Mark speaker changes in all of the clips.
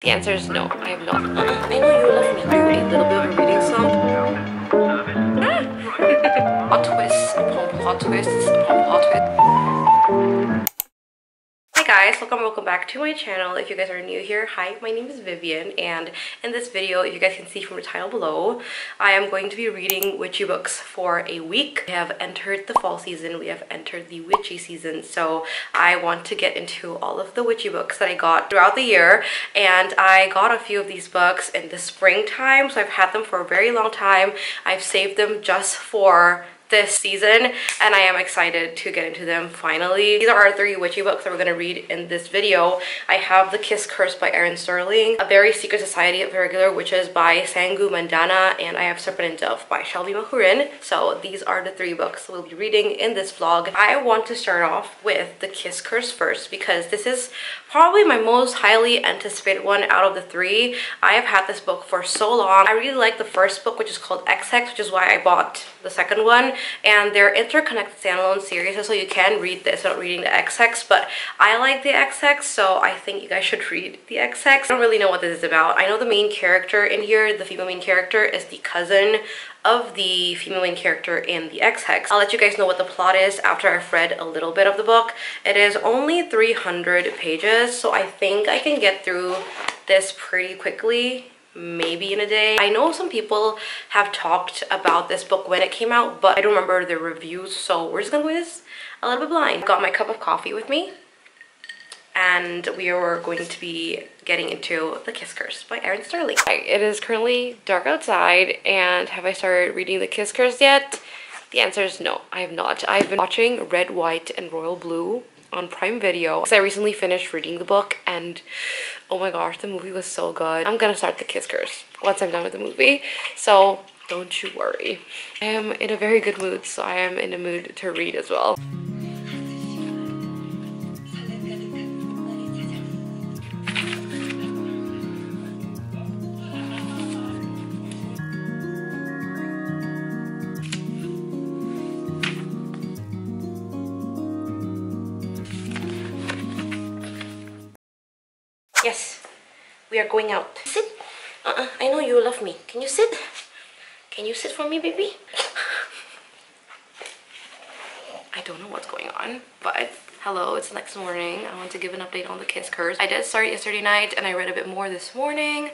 Speaker 1: The answer is no, I have not. I know you love me. Are you a little bit of a reading slump? Plot twist upon plot twists upon plot twist. Hi guys, welcome back to my channel. If you guys are new here, hi, my name is Vivian, and in this video, if you guys can see from the title below, I am going to be reading witchy books for a week. We have entered the fall season, we have entered the witchy season, so I want to get into all of the witchy books that I got throughout the year, and I got a few of these books in the springtime, so I've had them for a very long time. I've saved them just for this season, and I am excited to get into them finally. These are our 3 witchy books that we're going to read in this video. I have The Kiss Curse by Erin, A Very Secret Society of Irregular Witches by Sangu, Mandanna, and I have Serpent and Dove by Shelby, Mahurin. So these are the 3 books we'll be reading in this vlog. I want to start off with The Kiss Curse first because this is probably my most highly anticipated one out of the 3. I have had this book for so long. I really like the first book, which is called XX, which is why I bought the second one. And they're interconnected standalone series, so you can read this without reading the XX, but I like the XX, so I think you guys should read the XX. I don't really know what this is about. I know the main character in here, the female main character, is the cousin of the female main character in the XX. I'll let you guys know what the plot is after I've read a little bit of the book. It is only 300 pages, so I think I can get through this pretty quickly. Maybe in a day. I know some people have talked about this book when it came out, but I don't remember the reviews, so we're just gonna go with this a little bit blind. I've got my cup of coffee with me, and we are going to be getting into The Kiss Curse by Erin. It is currently dark outside, and have I started reading The Kiss Curse yet? The answer is no, I have not. I've been watching Red, White, and Royal Blue on Prime Video because I recently finished reading the book, and oh my gosh, the movie was so good. I'm gonna start The Kiss Curse once I'm done with the movie, so don't you worry. I am in a very good mood, so I am in a mood to read as well. Yes, we are going out. Sit. I know you love me. Can you sit? Can you sit for me, baby? I don't know what's going on, but hello, it's the next morning. I want to give an update on The Kiss Curse. I did start yesterday night, and I read a bit more this morning,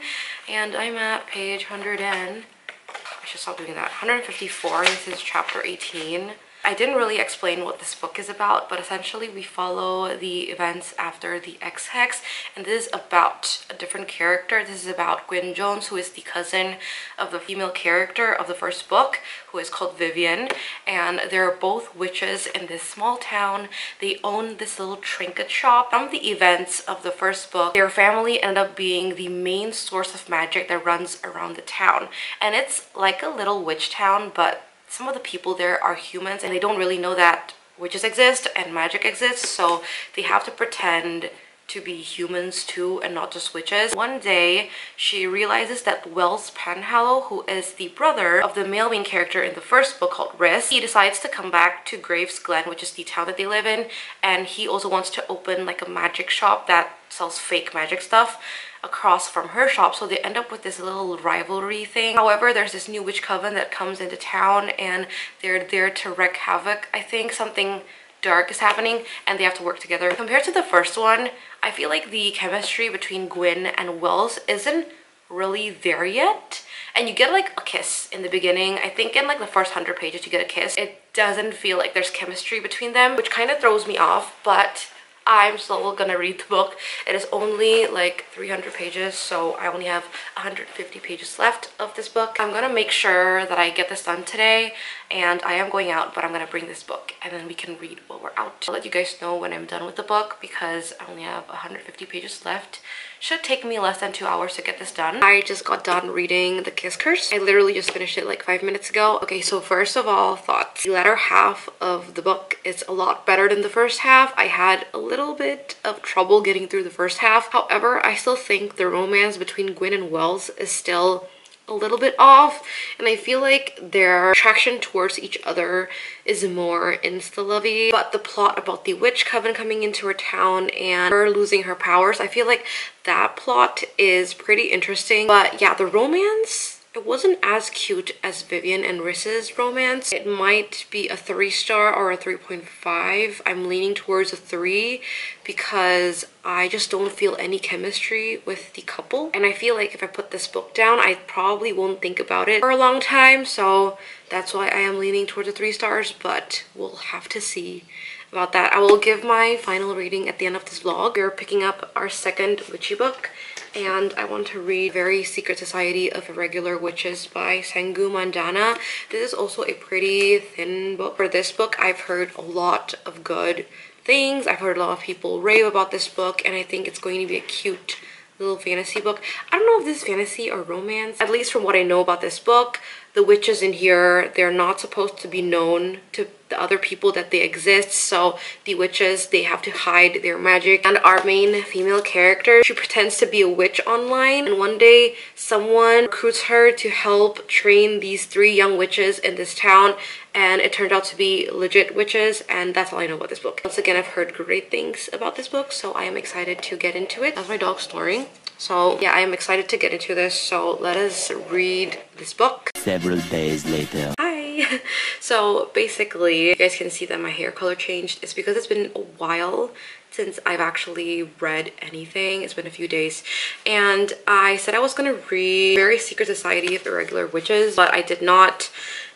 Speaker 1: and I'm at page 100 and... I should stop doing that. 154, this is chapter 18. I didn't really explain what this book is about, but essentially we follow the events after the XX, and this is about a different character. This is about Gwyn Jones, who is the cousin of the female character of the first book, who is called Vivian, and they're both witches in this small town. They own this little trinket shop. From the events of the first book, their family ended up being the main source of magic that runs around the town, and it's like a little witch town, but some of the people there are humans, and they don't really know that witches exist and magic exists, so they have to pretend to be humans too and not just witches. One day, she realizes that Wells Penhallow, who is the brother of the male main character in the first book called Risk, he decides to come back to Graves Glen, which is the town that they live in, and he also wants to open like a magic shop that sells fake magic stuff across from her shop, so they end up with this little rivalry thing. However, there's this new witch coven that comes into town, and they're there to wreak havoc. I think something dark is happening, and they have to work together. Compared to the first one, I feel like the chemistry between Gwyn and Wells isn't really there yet, and you get like a kiss in the beginning. I think in like the first 100 pages you get a kiss. It doesn't feel like there's chemistry between them, which kind of throws me off, but I'm still gonna read the book. It is only like 300 pages, so I only have 150 pages left of this book. I'm gonna make sure that I get this done today, and I am going out, but I'm gonna bring this book and then we can read while we're out. I'll let you guys know when I'm done with the book because I only have 150 pages left. Should take me less than 2 hours to get this done. I just got done reading The Kiss Curse. I literally just finished it like 5 minutes ago. Okay, so first of all, thoughts. The latter half of the book is a lot better than the first half. I had a little bit of trouble getting through the first half. However, I still think the romance between Gwyn and Wells is still a little bit off, and I feel like their attraction towards each other is more insta-lovey. But the plot about the witch coven coming into her town and her losing her powers, I feel like that plot is pretty interesting. But yeah, the romance, it wasn't as cute as Vivian and Riss's romance. It might be a 3-star or a 3.5. I'm leaning towards a 3 because I just don't feel any chemistry with the couple. And I feel like if I put this book down, I probably won't think about it for a long time. So that's why I am leaning towards the 3 stars, but we'll have to see about that. I will give my final rating at the end of this vlog. We're picking up our second witchy book, and I want to read Very Secret Society of Irregular Witches by Sangu Mandanna. This is also a pretty thin book. For this book, I've heard a lot of good things. I've heard a lot of people rave about this book, and I think it's going to be a cute little fantasy book. I don't know if this is fantasy or romance. At least from what I know about this book, the witches in here, they're not supposed to be known to the other people that they exist. So the witches, they have to hide their magic. And our main female character, she pretends to be a witch online. And one day, someone recruits her to help train these 3 young witches in this town. And it turned out to be legit witches. And that's all I know about this book. Once again, I've heard great things about this book, so I am excited to get into it. That's my dog snoring. So yeah, I am excited to get into this. So let us read this book.
Speaker 2: Several days later.
Speaker 1: Hi! So basically, you guys can see that my hair color changed. It's because it's been a while since I've actually read anything. It's been a few days. And I said I was gonna read Very Secret Society of Irregular Witches, but I did not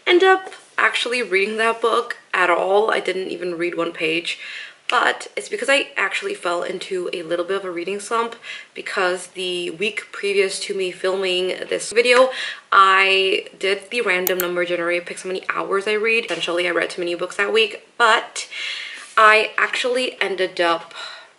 Speaker 1: end up actually reading that book at all. I didn't even read 1 page. But it's because I actually fell into a little bit of a reading slump, because the week previous to me filming this video, I did the random number generator, pick how many hours I read. Essentially, I read too many books that week, but I actually ended up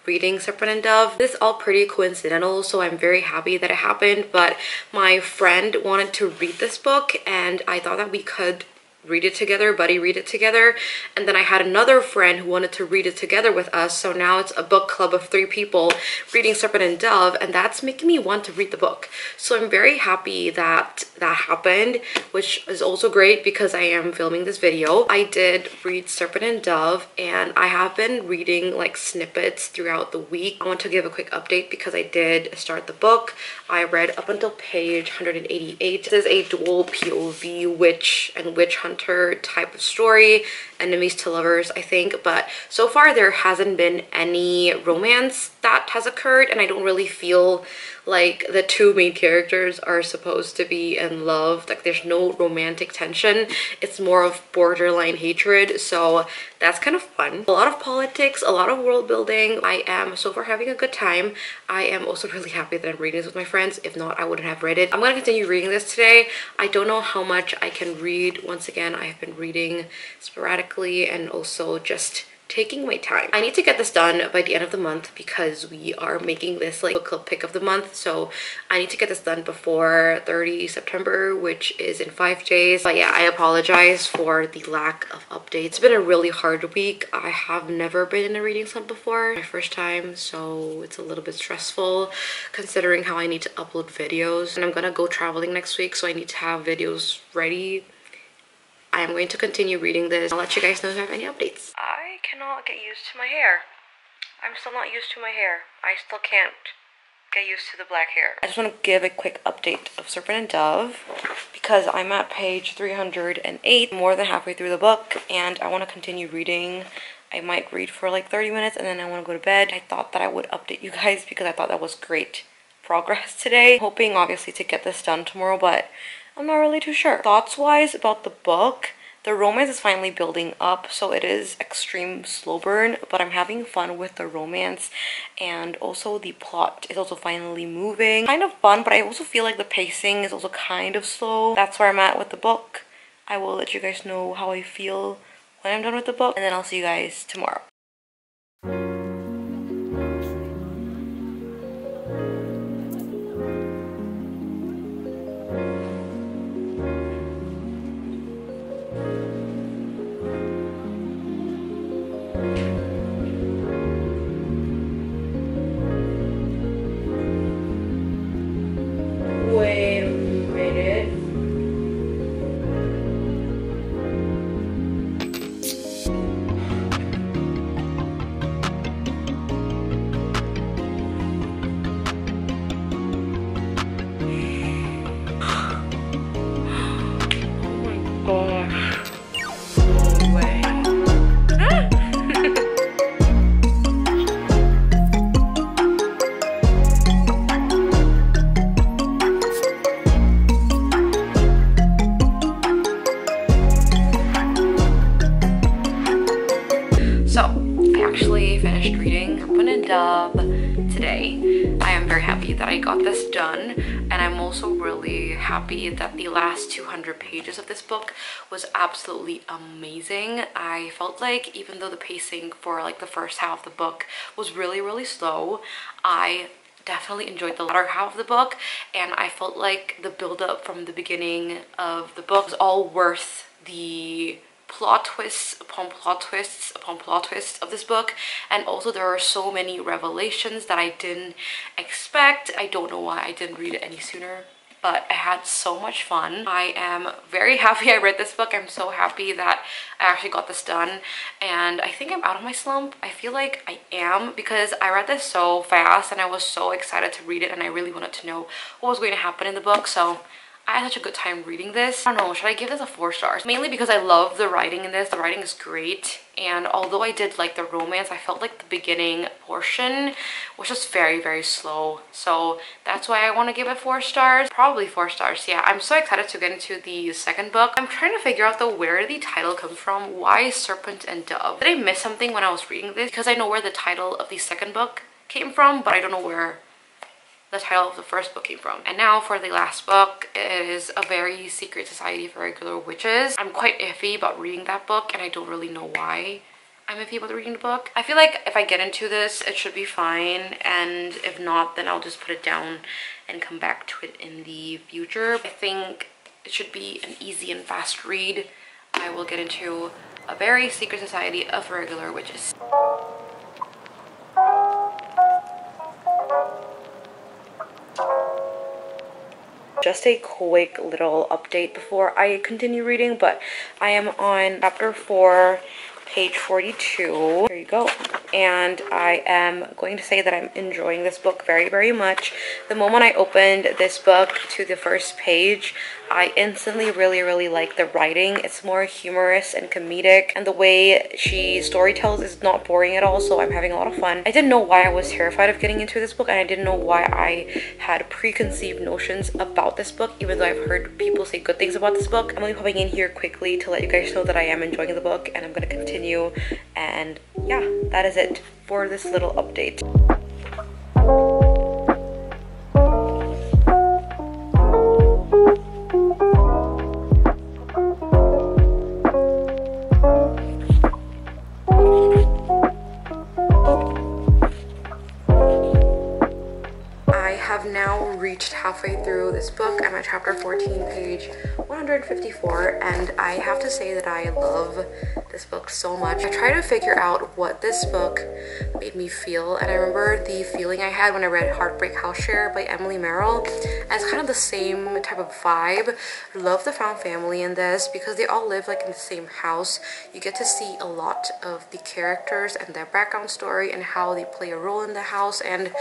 Speaker 1: reading Serpent and Dove. This is all pretty coincidental, so I'm very happy that it happened. But my friend wanted to read this book, and I thought that we could read it together, buddy read it together. And then I had another friend who wanted to read it together with us, so now it's a book club of 3 people reading Serpent and Dove, and that's making me want to read the book. So I'm very happy that that happened, which is also great because I am filming this video. I did read Serpent and Dove, and I have been reading like snippets throughout the week. I want to give a quick update because I did start the book. I read up until page 188. This is a dual POV witch and witch hunter type of story, enemies to lovers, I think. But so far there hasn't been any romance that has occurred, and I don't really feel like the 2 main characters are supposed to be in love. Like, there's no romantic tension. It's more of borderline hatred, so that's kind of fun. A lot of politics, a lot of world building. I am so far having a good time. I am also really happy that I'm reading this with my friends. If not, I wouldn't have read it. I'm gonna continue reading this today. I don't know how much I can read. Once again, I have been reading sporadically and also just taking my time. I need to get this done by the end of the month because we are making this like book club pick of the month. So I need to get this done before 30 September, which is in 5 days. But yeah, I apologize for the lack of updates. It's been a really hard week. I have never been in a reading slump before. My first time, so it's a little bit stressful considering how I need to upload videos. And I'm gonna go traveling next week, so I need to have videos ready. I am going to continue reading this. I'll let you guys know if I have any updates. I cannot get used to my hair. I'm still not used to my hair. I still can't get used to the black hair. I just want to give a quick update of Serpent and Dove because I'm at page 308, more than halfway through the book, and I want to continue reading. I might read for like 30 minutes and then I want to go to bed. I thought that I would update you guys because I thought that was great progress today. Hoping obviously to get this done tomorrow, but I'm not really too sure. Thoughts wise about the book, the romance is finally building up, so it is extreme slow burn, but I'm having fun with the romance, and also the plot is also finally moving. Kind of fun, but I also feel like the pacing is also kind of slow. That's where I'm at with the book. I will let you guys know how I feel when I'm done with the book, and then I'll see you guys tomorrow. Wait a minute. Dove today. I am very happy that I got this done, and I'm also really happy that the last 200 pages of this book was absolutely amazing. I felt like even though the pacing for like the first half of the book was really slow, I definitely enjoyed the latter half of the book, and I felt like the build-up from the beginning of the book was all worth the plot twists upon plot twists upon plot twists of this book. And also there are so many revelations that I didn't expect. I don't know why I didn't read it any sooner, but I had so much fun. I am very happy I read this book. I'm so happy that I actually got this done, and I think I'm out of my slump. I feel like I am, because I read this so fast and I was so excited to read it, and I really wanted to know what was going to happen in the book. So I had such a good time reading this. I don't know, should I give this a 4 stars? Mainly because I love the writing in this. The writing is great, and although I did like the romance, I felt like the beginning portion was just very slow. So that's why I want to give it 4 stars. Probably 4 stars, yeah. I'm so excited to get into the second book. I'm trying to figure out though where the title comes from. Why Serpent and Dove? Did I miss something when I was reading this? Because I know where the title of the second book came from, but I don't know where the title of the first book came from. And now for the last book. It is A Very Secret Society of Irregular Witches. I'm quite iffy about reading that book, and I don't really know why I'm iffy about reading the book. I feel like if I get into this, it should be fine, and if not, then I'll just put it down and come back to it in the future. I think it should be an easy and fast read. I will get into A Very Secret Society of Irregular Witches. Just a quick little update before I continue reading, but I am on chapter 4, page 42. There you go. And I am going to say that I'm enjoying this book very much. The moment I opened this book to the first page, I instantly really like the writing. It's more humorous and comedic, and the way she storytells is not boring at all, so I'm having a lot of fun. I didn't know why I was terrified of getting into this book, and I didn't know why I had preconceived notions about this book, even though I've heard people say good things about this book. I'm only popping in here quickly to let you guys know that I am enjoying the book, and I'm gonna continue. And yeah, that is it for this little update. Reached halfway through this book. I'm at chapter 14, page 154, and I have to say that I love this book so much. I try to figure out what this book made me feel, and I remember the feeling I had when I read Heartbreak House Share by Emily Merrill, and it's kind of the same type of vibe. I love the found family in this because they all live like in the same house. You get to see a lot of the characters and their background story and how they play a role in the house, and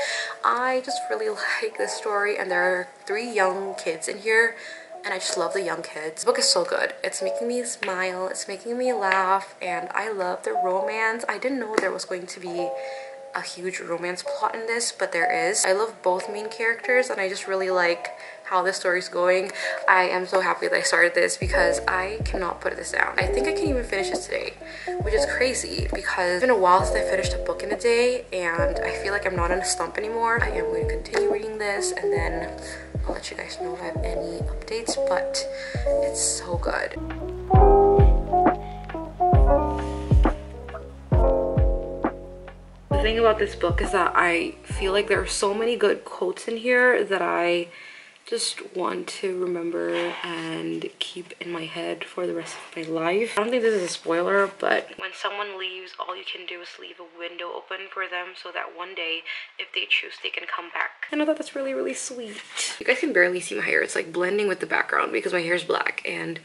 Speaker 1: I just really like this story. And there are 3 young kids in here, and I just love the young kids. The book is so good. It's making me smile, it's making me laugh, and I love the romance. I didn't know there was going to be a huge romance plot in this, but there is. I love both main characters, and I just really like how this story's going. I am so happy that I started this because I cannot put this down. I think I can even finish it today, which is crazy because it's been a while since I finished a book in a day, and I feel like I'm not in a slump anymore. I am going to continue reading this, and then I'll let you guys know if I have any updates, but it's so good. The thing about this book is that I feel like there are so many good quotes in here that I just want to remember and keep in my head for the rest of my life. I don't think this is a spoiler, but when someone leaves, all you can do is leave a window open for them so that one day, if they choose, they can come back. I know that that's really sweet. You guys can barely see my hair. It's like blending with the background because my hair is black and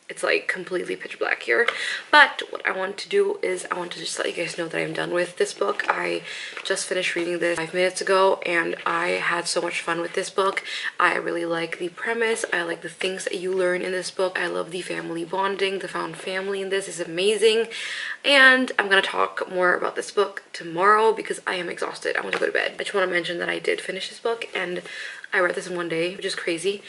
Speaker 1: it's like completely pitch black here. But what I want to do is I want to just let you guys know that I'm done with this book. I just finished reading this 5 minutes ago, and I had so much fun with this book. I really like the premise. I like the things that you learn in this book. I love the family bonding. The found family in this is amazing. And I'm gonna talk more about this book tomorrow because I am exhausted. I want to go to bed. I just want to mention that I did finish this book, and I read this in 1 day, which is crazy.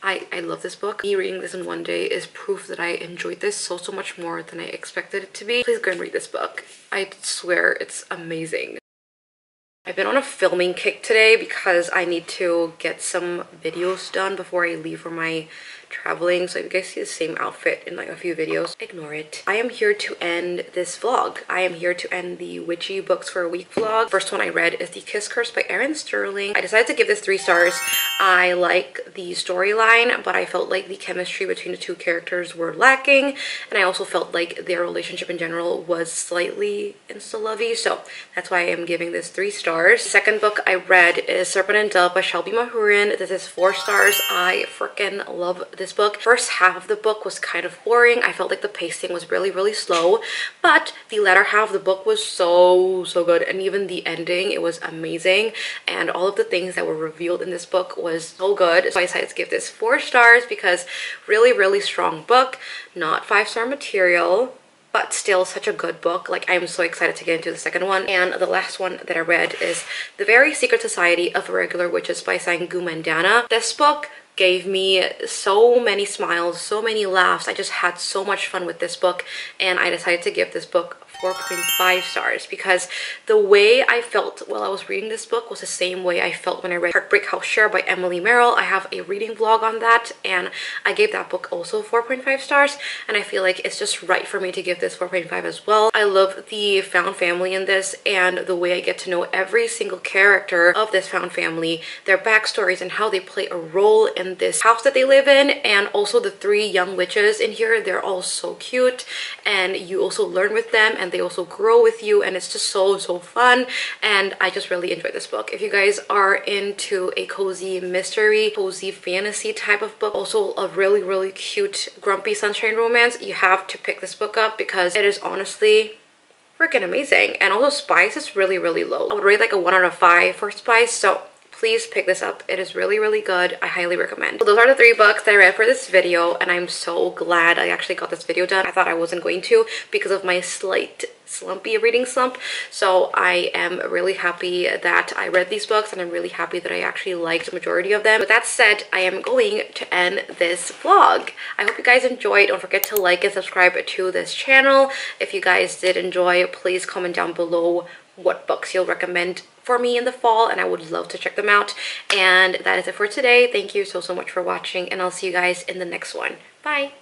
Speaker 1: I love this book. Me reading this in 1 day is proof that I enjoyed this so much more than I expected it to be. Please go and read this book. I swear it's amazing. I've been on a filming kick today because I need to get some videos done before I leave for my traveling. So if you guys see the same outfit in like a few videos, ignore it. I am here to end this vlog. I am here to end the witchy books for a week vlog. First one I read is The Kiss Curse by Erin. I decided to give this 3 stars. I like the storyline, but I felt like the chemistry between the 2 characters were lacking, and I also felt like their relationship in general was slightly insta-lovey, so that's why I am giving this 3 stars. The second book I read is Serpent and Dove by Shelby Mahurin. This is 4 stars. I freaking love this book. First half of the book was kind of boring. I felt like the pacing was really slow, but the latter half of the book was so good, and even the ending, it was amazing, and all of the things that were revealed in this book was so good. So I decided to give this 4 stars because really strong book. Not 5-star material, but still such a good book. Like, I'm so excited to get into the second one. And the last one that I read is The Very Secret Society of Irregular Witches by Sangu Mandanna. This book gave me so many smiles, so many laughs. I just had so much fun with this book, and I decided to give this book 4.5 stars because the way I felt while I was reading this book was the same way I felt when I read Heartbreak House Share by Emily Merrill. I have a reading vlog on that, and I gave that book also 4.5 stars, and I feel like it's just right for me to give this 4.5 as well. I love the found family in this, and the way I get to know every single character of this found family, their backstories, and how they play a role in this house that they live in. And also the 3 young witches in here, they're all so cute, and you also learn with them, and they also grow with you, and it's just so fun. And I just really enjoyed this book. If you guys are into a cozy mystery, cozy fantasy type of book, also a really cute grumpy sunshine romance, you have to pick this book up because it is honestly freaking amazing. And also spice is really low. I would rate like a 1 out of 5 for spice, so please pick this up. It is really good. I highly recommend. So those are the 3 books that I read for this video, and I'm so glad I actually got this video done. I thought I wasn't going to because of my slight slumpy reading slump. So I am really happy that I read these books, and I'm really happy that I actually liked the majority of them. With that said, I am going to end this vlog. I hope you guys enjoyed. Don't forget to like and subscribe to this channel. If you guys did enjoy, please comment down below what books you'll recommend for me in the fall, and I would love to check them out. And that is it for today. Thank you so much for watching, and I'll see you guys in the next one. Bye.